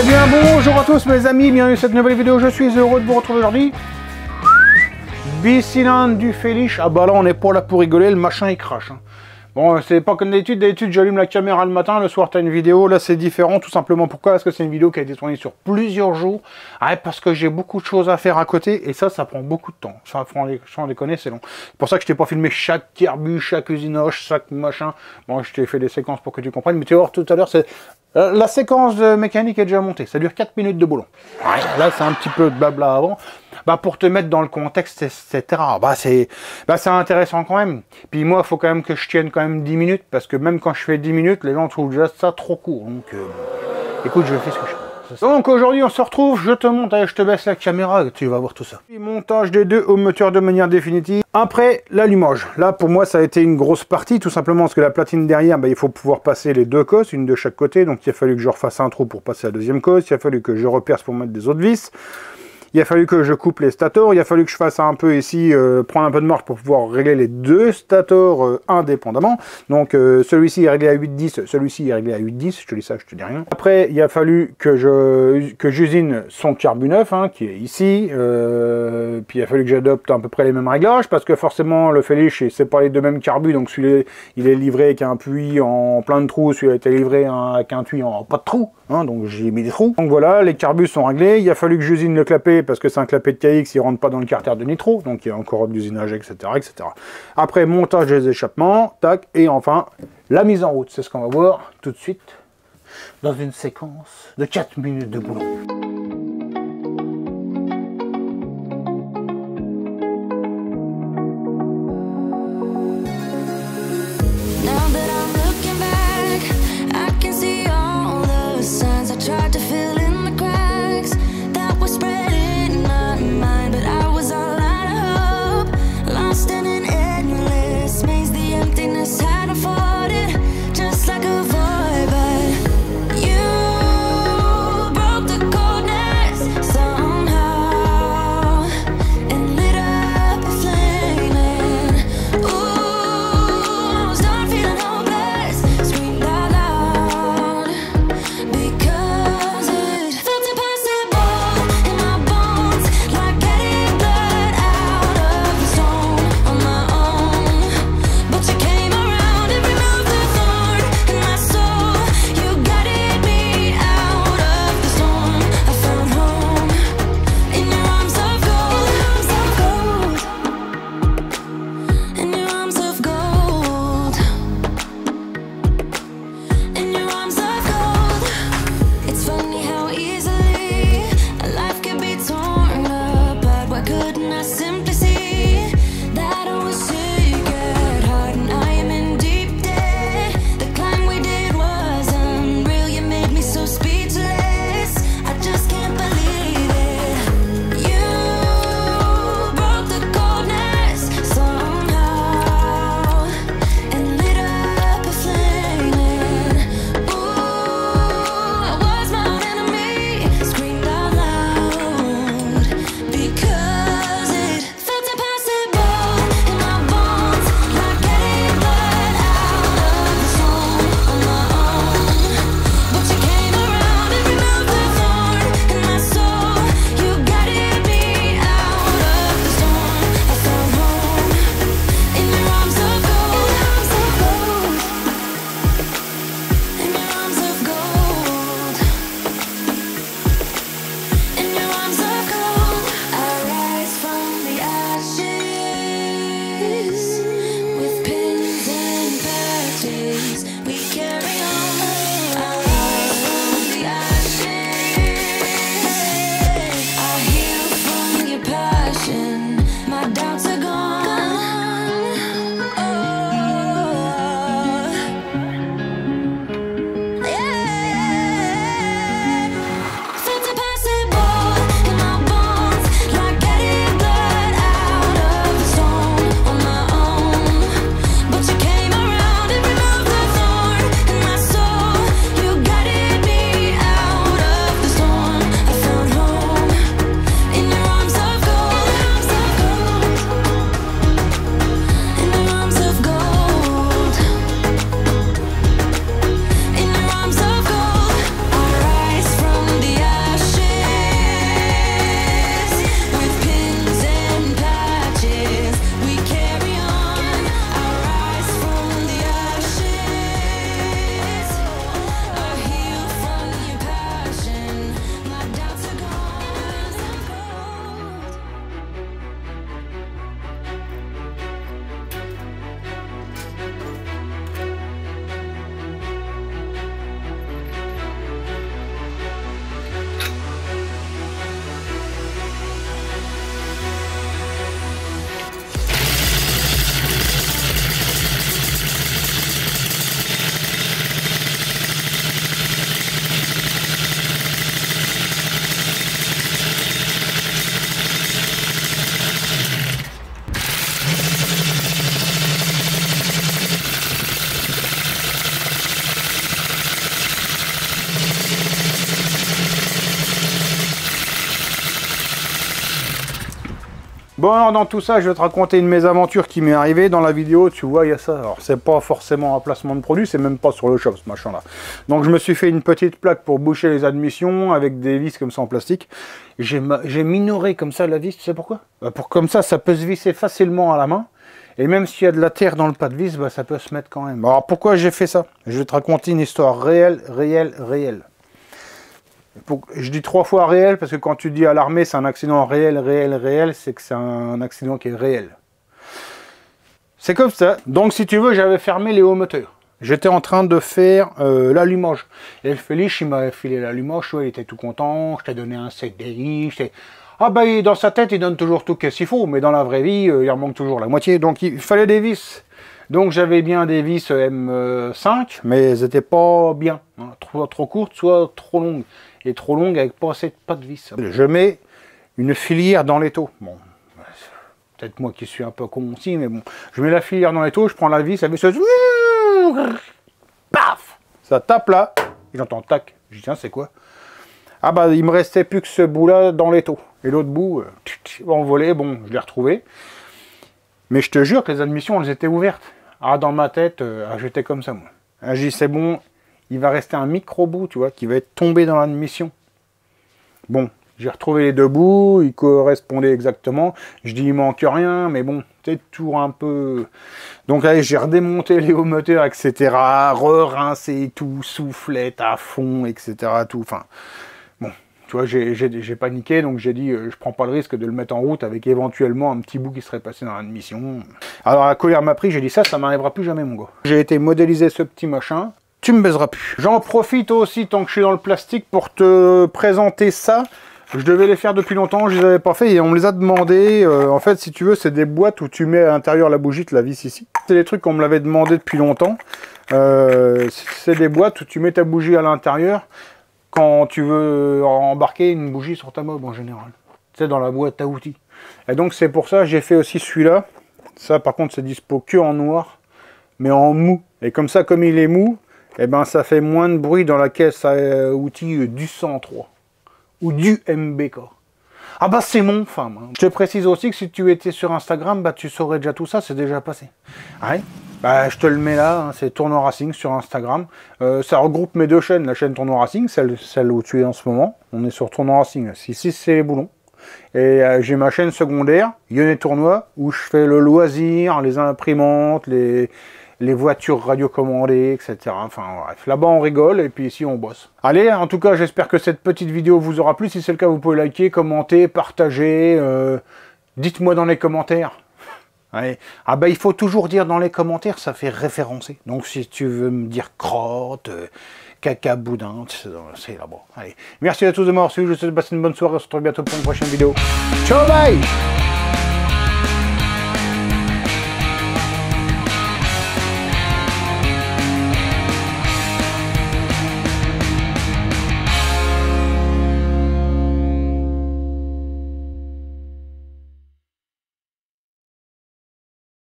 Eh bien bonjour à tous mes amis, bienvenue dans cette nouvelle vidéo, je suis heureux de vous retrouver aujourd'hui. Bicylindre du Félich, ah bah là on est pas là pour rigoler, le machin il crache. Hein. Bon c'est pas comme d'habitude j'allume la caméra le matin, le soir t'as une vidéo, là c'est différent tout simplement. Pourquoi? Parce que c'est une vidéo qui a été tournée sur plusieurs jours, ah, parce que j'ai beaucoup de choses à faire à côté et ça prend beaucoup de temps, sans déconner c'est long. C'est pour ça que je t'ai pas filmé chaque carbu, chaque usinoche, chaque machin, bon je t'ai fait des séquences pour que tu comprennes, mais tu vas voir tout à l'heure c'est... La séquence de mécanique est déjà montée, ça dure 4 minutes de boulot. Ouais, là c'est un petit peu de blabla avant, bah pour te mettre dans le contexte, etc. Bah c'est intéressant quand même. Puis moi il faut quand même que je tienne quand même 10 minutes, parce que même quand je fais 10 minutes, les gens trouvent déjà ça trop court. Donc écoute, je fais ce que je peux. Donc aujourd'hui on se retrouve, je te monte, allez, je te baisse la caméra et tu vas voir tout ça. Montage des deux au moteur de manière définitive. Après l'allumage, là pour moi ça a été une grosse partie, tout simplement parce que la platine derrière, bah, il faut pouvoir passer les deux cosses, une de chaque côté, donc il a fallu que je refasse un trou pour passer la deuxième cosse, il a fallu que je reperce pour mettre des autres vis. Il a fallu que je coupe les stators, il a fallu que je fasse un peu ici, prendre un peu de marge pour pouvoir régler les deux stators indépendamment. Donc celui-ci est réglé à 8,10, celui-ci est réglé à 8,10, je te dis ça, je te dis rien. Après, il a fallu que j'usine son carbu neuf, hein, qui est ici. Puis il a fallu que j'adopte à peu près les mêmes réglages, parce que forcément le Félich, c'est pas les deux mêmes carbus, donc celui-là, il est livré avec un puits en plein de trous, celui-là a été livré avec un puits en pas de trous, hein, donc j'ai mis des trous. Donc voilà, les carbus sont réglés, il a fallu que j'usine le clapet, parce que c'est un clapet de KX, il rentre pas dans le carter de nitro, donc il y a encore de l'usinage, etc., etc. Après, montage des échappements, tac, et enfin, la mise en route. C'est ce qu'on va voir tout de suite dans une séquence de 4 minutes de boulot. Just like a void, but you broke the code. Bon, alors dans tout ça, je vais te raconter une mésaventures qui m'est arrivée. Dans la vidéo, tu vois, il y a ça. Alors, c'est pas forcément un placement de produit, c'est même pas sur le shop, ce machin-là. Donc, je me suis fait une petite plaque pour boucher les admissions avec des vis comme ça en plastique. J'ai minoré comme ça la vis, tu sais pourquoi? Pour comme ça peut se visser facilement à la main. Et même s'il y a de la terre dans le pas de vis, ça peut se mettre quand même. Alors, pourquoi j'ai fait ça? Je vais te raconter une histoire réelle. Je dis 3 fois réel parce que quand tu dis à l'armée c'est un accident réel, c'est que c'est un accident qui est réel. C'est comme ça. Donc si tu veux, j'avais fermé les hauts moteurs. J'étais en train de faire l'allumage. Et le Félix, il m'avait filé l'allumage, il était tout content, je t'ai donné un CDI, ah bah dans sa tête, il donne toujours tout qu'est-ce qu'il faut, mais dans la vraie vie, il en manque toujours la moitié. Donc il fallait des vis. Donc j'avais bien des vis M5, mais elles n'étaient pas bien. Hein, trop courtes, soit trop longues. Et trop longues avec pas de vis. Je mets une filière dans l'étau. Bon, peut-être moi qui suis un peu con aussi, mais bon. Je mets la filière dans l'étau, je prends la vis, ça fait ce... Paf! Ça tape là, et j'entends tac. Je dis tiens, c'est quoi? Ah bah il me restait plus que ce bout-là dans l'étau. Et l'autre bout, envolé, bon, je l'ai retrouvé. Mais je te jure que les admissions, elles étaient ouvertes. Ah, dans ma tête, j'étais comme ça, moi. Ah, je dis, c'est bon, il va rester un micro-bout, tu vois, qui va être tombé dans l'admission. Bon, j'ai retrouvé les 2 bouts, ils correspondaient exactement. Je dis, il manque rien, mais bon, c'est toujours un peu... Donc, allez, j'ai redémonté les hauts moteurs, etc. Re-rincé tout, soufflette à fond, etc. Tout, enfin... Bon, tu vois, j'ai paniqué, donc j'ai dit, je prends pas le risque de le mettre en route avec éventuellement un petit bout qui serait passé dans l'admission. Alors la colère m'a pris, j'ai dit ça m'arrivera plus jamais mon gars. J'ai été modéliser ce petit machin, tu me baiseras plus. J'en profite aussi tant que je suis dans le plastique pour te présenter ça. Je devais les faire depuis longtemps, je les avais pas fait et on me les a demandé. En fait, si tu veux, c'est des boîtes où tu mets à l'intérieur la bougie, la vis ici. C'est des trucs qu'on me l'avait demandé depuis longtemps. C'est des boîtes où tu mets ta bougie à l'intérieur quand tu veux embarquer une bougie sur ta mob en général. Tu sais, dans la boîte à outils. Et donc c'est pour ça que j'ai fait aussi celui-là. Ça par contre c'est dispo que en noir, mais en mou. Et comme ça, comme il est mou, eh ben ça fait moins de bruit dans la caisse à outils du 103 ou du MBK. Ah bah c'est mon femme. Hein. Je te précise aussi que si tu étais sur Instagram, bah tu saurais déjà tout ça, c'est déjà passé. Ouais. Bah, je te le mets là, hein, c'est Tournoi Racing sur Instagram. Ça regroupe mes 2 chaînes, la chaîne Tournoi Racing, celle où tu es en ce moment. On est sur Tournoi Racing, ici c'est les boulons. Et j'ai ma chaîne secondaire, Yonnet Tournoi, où je fais le loisir, les imprimantes, les voitures radiocommandées, etc. Enfin bref, là-bas on rigole et puis ici on bosse. Allez, en tout cas j'espère que cette petite vidéo vous aura plu. Si c'est le cas, vous pouvez liker, commenter, partager. Dites-moi dans les commentaires. Ouais. Ah bah il faut toujours dire dans les commentaires, ça fait référencer. Donc si tu veux me dire crotte, caca, boudin, c'est là-bas. Allez, merci à tous de m'avoir suivi, je vous souhaite de passer une bonne soirée, on se retrouve bientôt pour une prochaine vidéo. Ciao, bye!